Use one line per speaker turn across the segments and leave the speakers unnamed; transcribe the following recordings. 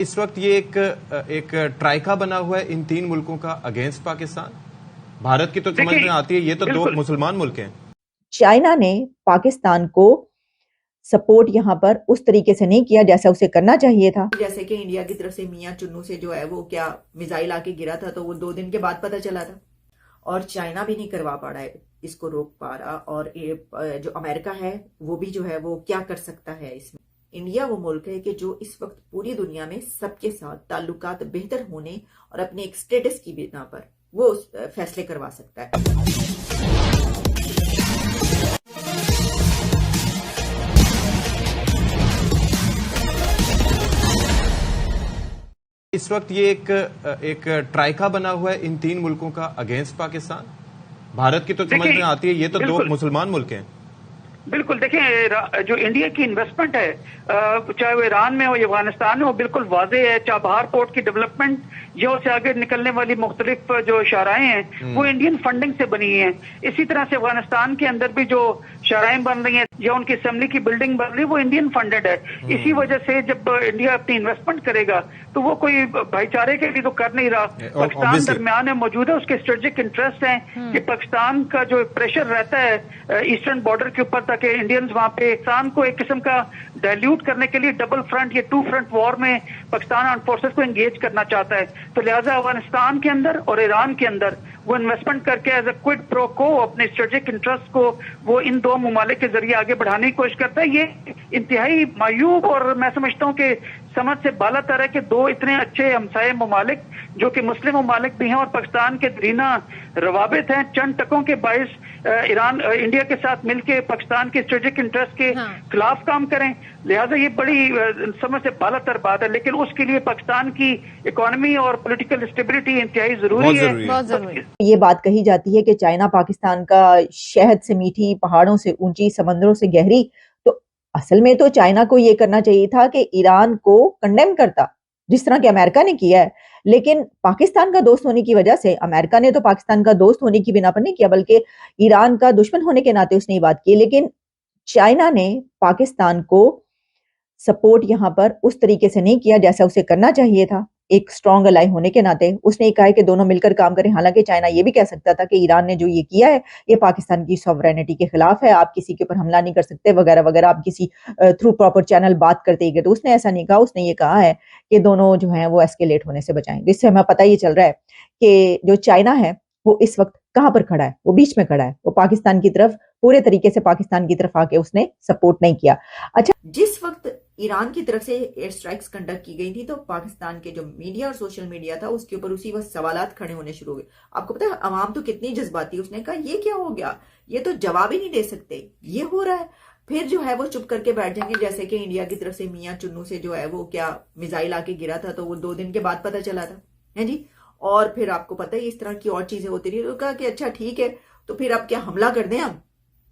इस वक्त ये एक ट्राइका बना हुआ है इन तीन मुल्कों का अगेंस्ट पाकिस्तान। भारत की तो समझ में आती है, ये तो दो मुसलमान मुल्क हैं।
चाइना ने पाकिस्तान को सपोर्ट यहाँ पर उस तरीके से नहीं किया जैसा उसे करना चाहिए था।
जैसे कि इंडिया की तरफ से मियां चुन्नू से जो है वो क्या मिसाइल आके गिरा था, तो वो 2 दिन के बाद पता चला था। और चाइना भी नहीं करवा पा रहा है, इसको रोक पा रहा। और जो अमेरिका है वो भी जो है वो क्या कर सकता है इसमें। इंडिया वो मुल्क है कि जो इस वक्त पूरी दुनिया में सबके साथ ताल्लुकात बेहतर होने और अपने एक स्टेटस की बिना पर वो फैसले करवा सकता है।
इस वक्त ये एक ट्राइका बना हुआ है इन तीन मुल्कों का अगेंस्ट पाकिस्तान। भारत की तो समझ में आती है, ये तो दो मुसलमान मुल्क हैं।
बिल्कुल, देखिए जो इंडिया की इन्वेस्टमेंट है, चाहे वो ईरान में हो या अफगानिस्तान में हो, बिल्कुल वाजे है। चाबहार पोर्ट की डेवलपमेंट या उससे आगे निकलने वाली मुख्तलिफ जो शाहराएं हैं वो इंडियन फंडिंग से बनी हैं। इसी तरह से अफगानिस्तान के अंदर भी जो शाहराएं बन रही हैं या उनकी असेंबली की बिल्डिंग बन रही है वो इंडियन फंडेड है। इसी वजह से जब इंडिया अपनी इन्वेस्टमेंट करेगा तो वो कोई भाईचारे के लिए तो कर नहीं रहा। पाकिस्तान दरमियान में मौजूद है, उसके स्ट्रेटेजिक इंटरेस्ट हैं कि पाकिस्तान का जो प्रेशर रहता है ईस्टर्न बॉर्डर के ऊपर, ताकि इंडियंस वहां पे पाकिस्तान को एक किस्म का डाइल्यूट करने के लिए डबल फ्रंट या 2 फ्रंट वॉर में पाकिस्तान आर्म फोर्सेस को एंगेज करना चाहता है। तो लिहाजा अफगानिस्तान के अंदर और ईरान के अंदर वो इन्वेस्टमेंट करके एज अ क्विड प्रो को अपने स्ट्रेटेजिक इंटरेस्ट को वो इन दो ममालिक के जरिए आगे बढ़ाने की कोशिश करता है। ये इंतहाई मायूब और मैं समझता हूँ कि समझ से बाला तर है कि दो इतने अच्छे हमसाये ममालिक जो कि मुस्लिम ममालिक भी हैं और पाकिस्तान के दरीना रवाबित हैं, चंद टकों के बाइस इंडिया के साथ मिलकर पाकिस्तान के स्ट्रेटेजिक इंटरेस्ट के खिलाफ काम करें। लिहाजा ये बड़ी समझ से बाला तर बात है, लेकिन उसके लिए पाकिस्तान की इकोनॉमी और पॉलिटिकल स्टेबिलिटी इंतहाई जरूरी है।
ये बात कही जाती है कि चाइना पाकिस्तान का शहद से मीठी, पहाड़ों से ऊंची, समंदरों से गहरी। तो असल में तो चाइना को ये करना चाहिए था कि ईरान को कंडेम करता, जिस तरह के अमेरिका ने किया है। लेकिन पाकिस्तान का दोस्त होने की वजह से, अमेरिका ने तो पाकिस्तान का दोस्त होने की बिना पर नहीं किया, बल्कि ईरान का दुश्मन होने के नाते उसने ये बात की। लेकिन चाइना ने पाकिस्तान को सपोर्ट यहाँ पर उस तरीके से नहीं किया जैसा उसे करना चाहिए था। एक स्ट्रॉन्ग अलाई होने के नाते उसने कहा है कि दोनों मिलकर काम करें। हालांकि चाइना ये भी कह सकता था कि ईरान ने जो ये किया है ये पाकिस्तान की सॉवरेनिटी के खिलाफ है, आप किसी के ऊपर हमला नहीं कर सकते वगैरह वगैरह, आप किसी थ्रू प्रॉपर चैनल बात करते ही गए। तो उसने ऐसा नहीं कहा, उसने ये कहा है कि दोनों जो है वो एस्केलेट होने से बचाएं। जिससे हमें पता ये चल रहा है कि जो चाइना है वो इस वक्त कहां पर खड़ा है, वो बीच में खड़ा है। वो पाकिस्तान की तरफ पूरे तरीके से पाकिस्तान की तरफ आके उसने सपोर्ट नहीं किया। अच्छा,
जिस वक्त ईरान की तरफ से एयर स्ट्राइक्स कंडक्ट की गई थी तो पाकिस्तान के जो मीडिया और सोशल मीडिया था उसके ऊपर उसी वक्त सवालात खड़े होने शुरू हो गए। आपको पता है अवाम तो कितनी जज्बाती, उसने कहा ये क्या हो गया, ये तो जवाब ही नहीं दे सकते, ये हो रहा है। फिर जो है वो चुप करके बैठ जाएंगे, जैसे कि इंडिया की तरफ से मियां चुन्नू से जो है वो क्या मिसाइल आके गिरा था, तो वो 2 दिन के बाद पता चला था, है जी। और फिर आपको पता है इस तरह की और चीजें होती रही। तो कहा कि अच्छा ठीक है, तो फिर अब क्या हमला कर दें हम,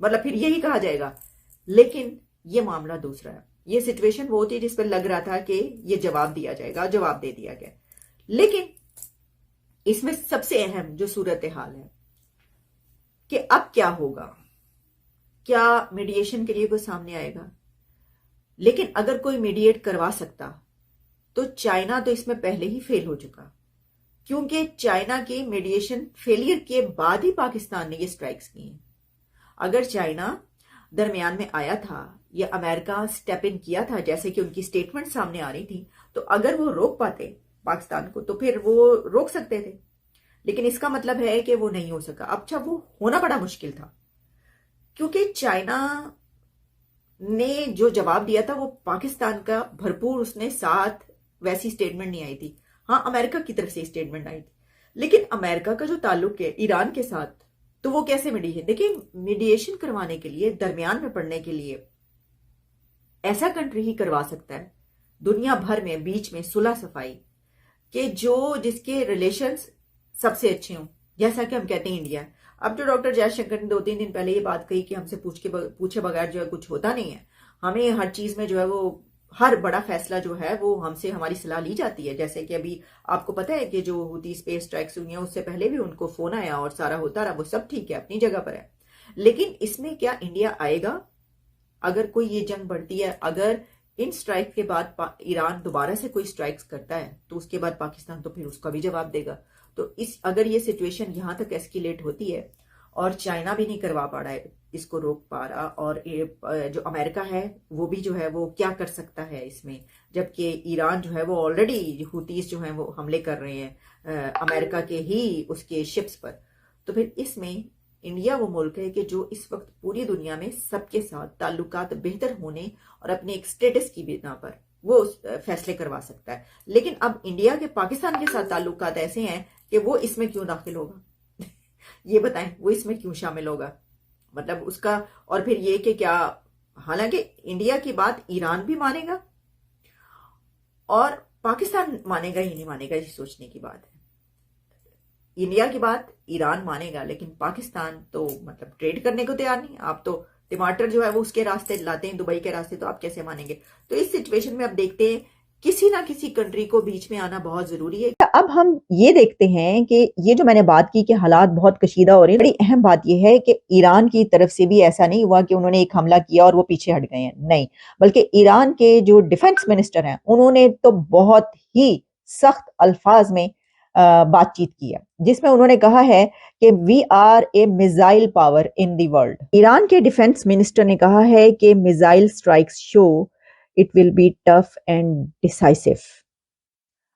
मतलब फिर यही कहा जाएगा। लेकिन ये मामला दूसरा है। ये सिचुएशन वो थी जिस पर लग रहा था कि ये जवाब दिया जाएगा, जवाब दे दिया गया। लेकिन इसमें सबसे अहम जो सूरत हाल है कि अब क्या होगा, क्या मीडिएशन के लिए कोई सामने आएगा। लेकिन अगर कोई मीडिएट करवा सकता तो चाइना तो इसमें पहले ही फेल हो चुका, क्योंकि चाइना की मीडिएशन फेलियर के बाद ही पाकिस्तान ने ये स्ट्राइक्स की हैं। अगर चाइना दरमियान में आया था या अमेरिका स्टेप इन किया था, जैसे कि उनकी स्टेटमेंट सामने आ रही थी, तो अगर वो रोक पाते पाकिस्तान को तो फिर वो रोक सकते थे। लेकिन इसका मतलब है कि वो नहीं हो सका। अच्छा, वो होना बड़ा मुश्किल था क्योंकि चाइना ने जो जवाब दिया था वो पाकिस्तान का भरपूर उसने साथ, वैसी स्टेटमेंट नहीं आई थी। हाँ, अमेरिका की तरफ से स्टेटमेंट आई थी, लेकिन अमेरिका का जो ताल्लुक है ईरान के साथ, तो वो कैसे मीडिएशन, देखिए मीडिएशन करवाने के लिए, दरमियान में पड़ने के लिए ऐसा कंट्री ही करवा सकता है दुनिया भर में बीच में सुलह सफाई के जो जिसके रिलेशंस सबसे अच्छे हों, जैसा कि हम कहते हैं इंडिया। अब जो डॉक्टर जयशंकर ने 2-3 दिन पहले ये बात कही कि हमसे पूछे बगैर जो है कुछ होता नहीं है, हमें हर चीज में जो है वो हर बड़ा फैसला जो है वो हमसे हमारी सलाह ली जाती है। जैसे कि अभी आपको पता है कि जो हुती स्पेस स्ट्राइक्स हुई हैं उससे पहले भी उनको फोन आया और सारा होता रहा, वो सब ठीक है, अपनी जगह पर है। लेकिन इसमें क्या इंडिया आएगा अगर कोई ये जंग बढ़ती है, अगर इन स्ट्राइक के बाद ईरान दोबारा से कोई स्ट्राइक्स करता है तो उसके बाद पाकिस्तान तो फिर उसका भी जवाब देगा। तो अगर ये सिचुएशन यहाँ तक एस्केलेट होती है और चाइना भी नहीं करवा पा रहा है, इसको रोक पा रहा, और जो अमेरिका है वो भी जो है वो क्या कर सकता है इसमें, जबकि ईरान जो है वो ऑलरेडी हुतीस जो है वो हमले कर रहे हैं अमेरिका के ही उसके शिप्स पर। तो फिर इसमें इंडिया वो मुल्क है कि जो इस वक्त पूरी दुनिया में सबके साथ ताल्लुकात बेहतर होने और अपने एक स्टेटस की बिना पर वो फैसले करवा सकता है। लेकिन अब इंडिया के पाकिस्तान के साथ ताल्लुकात ऐसे हैं कि वो इसमें क्यों दाखिल होगा ये बताएं, वो इसमें क्यों शामिल होगा? मतलब उसका, और फिर ये कि क्या, हालांकि इंडिया की बात ईरान भी मानेगा और पाकिस्तान मानेगा ही नहीं मानेगा, ये सोचने की बात है। इंडिया की बात ईरान मानेगा लेकिन पाकिस्तान तो मतलब ट्रेड करने को तैयार नहीं। आप तो टमाटर जो है वो उसके रास्ते लाते हैं, दुबई के रास्ते, तो आप कैसे मानेंगे? तो इस सिचुएशन में अब देखते हैं किसी ना किसी कंट्री को बीच में आना बहुत जरूरी है।
अब हम ये देखते हैं कि ये जो मैंने बात की कि हालात बहुत कशीदा हो रहे हैं, बड़ी अहम बात ये है कि ईरान की तरफ से भी ऐसा नहीं हुआ कि उन्होंने एक हमला किया और वो पीछे हट गए हैं, नहीं, बल्कि ईरान के जो डिफेंस मिनिस्टर हैं उन्होंने तो बहुत ही सख्त अल्फाज में बातचीत की है, जिसमें उन्होंने कहा है कि we are a missile power in the world. Iran के डिफेंस मिनिस्टर ने कहा है कि missile strikes show it will be tough and decisive.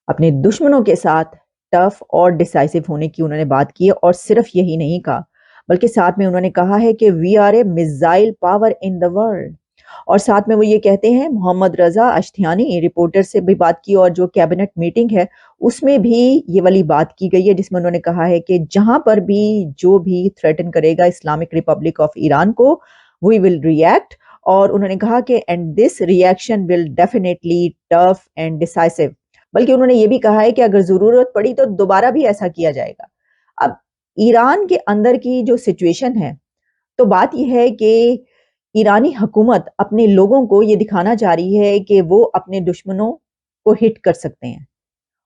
अपने दुश्मनों के साथ टफ और डिसाइसिव होने की उन्होंने बात की है, और सिर्फ यही नहीं कहा बल्कि साथ में उन्होंने कहा है कि we are a missile power in the world. और साथ में वो ये कहते हैं, मोहम्मद रजा अश्तियानी रिपोर्टर से भी बात की और जो कैबिनेट मीटिंग है उसमें भी ये वाली बात की गई है, जिसमें उन्होंने कहा है कि जहां पर भी जो भी थ्रेटन करेगा इस्लामिक रिपब्लिक ऑफ ईरान को, वी विल रिएक्ट। और उन्होंने कहा कि and this reaction will definitely tough and decisive. बल्कि उन्होंने ये भी कहा है कि अगर जरूरत पड़ी तो दोबारा भी ऐसा किया जाएगा। अब ईरान के अंदर की जो सिचुएशन है, तो बात यह है कि ईरानी हुकूमत अपने लोगों को ये दिखाना चाह रही है कि वो अपने दुश्मनों को हिट कर सकते हैं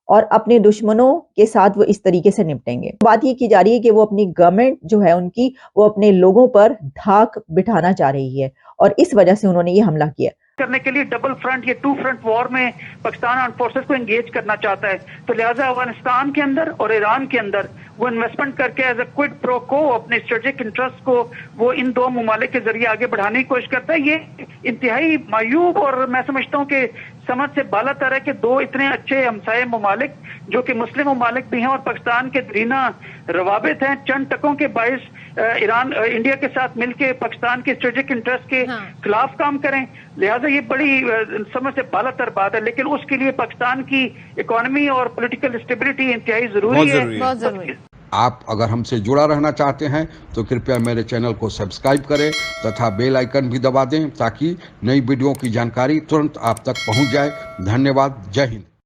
और अपने दुश्मनों के साथ वो इस तरीके से निपटेंगे। बात ये की जा रही है कि वो अपनी गवर्नमेंट जो है उनकी, वो अपने लोगों पर धाक बिठाना चाह रही है और इस वजह से उन्होंने ये हमला किया
करने के लिए डबल फ्रंट या टू फ्रंट वॉर में पाकिस्तान आर्म फोर्सेस को एंगेज करना चाहता है। तो लिहाजा अफगानिस्तान के अंदर और ईरान के अंदर वो इन्वेस्टमेंट करके एज अ क्विड प्रो को अपने स्ट्रेटेजिक इंटरेस्ट को वो इन दो ममालिक के जरिए आगे बढ़ाने की कोशिश करता है। ये इंतहाई मायूब और मैं समझता हूँ कि समझ से बालातर है कि दो इतने अच्छे हमसाये ममालिक जो कि मुस्लिम ममालिक भी हैं और पाकिस्तान के दरीना रवाबित हैं, चंद टकों के बायस ईरान इंडिया के साथ मिलकर पाकिस्तान के स्ट्रेटेजिक इंटरेस्ट के खिलाफ काम करें। लिहाजा ये बड़ी समझ से बालातर बात है, लेकिन उसके लिए पाकिस्तान की इकोनॉमी और पॉलिटिकल स्टेबिलिटी इंतहाई जरूरी है।
बहुत जरूरी है।
आप अगर हमसे जुड़ा रहना चाहते हैं तो कृपया मेरे चैनल को सब्सक्राइब करें तथा बेल आइकन भी दबा दें ताकि नई वीडियो की जानकारी तुरंत आप तक पहुंच जाए। धन्यवाद। जय हिंद।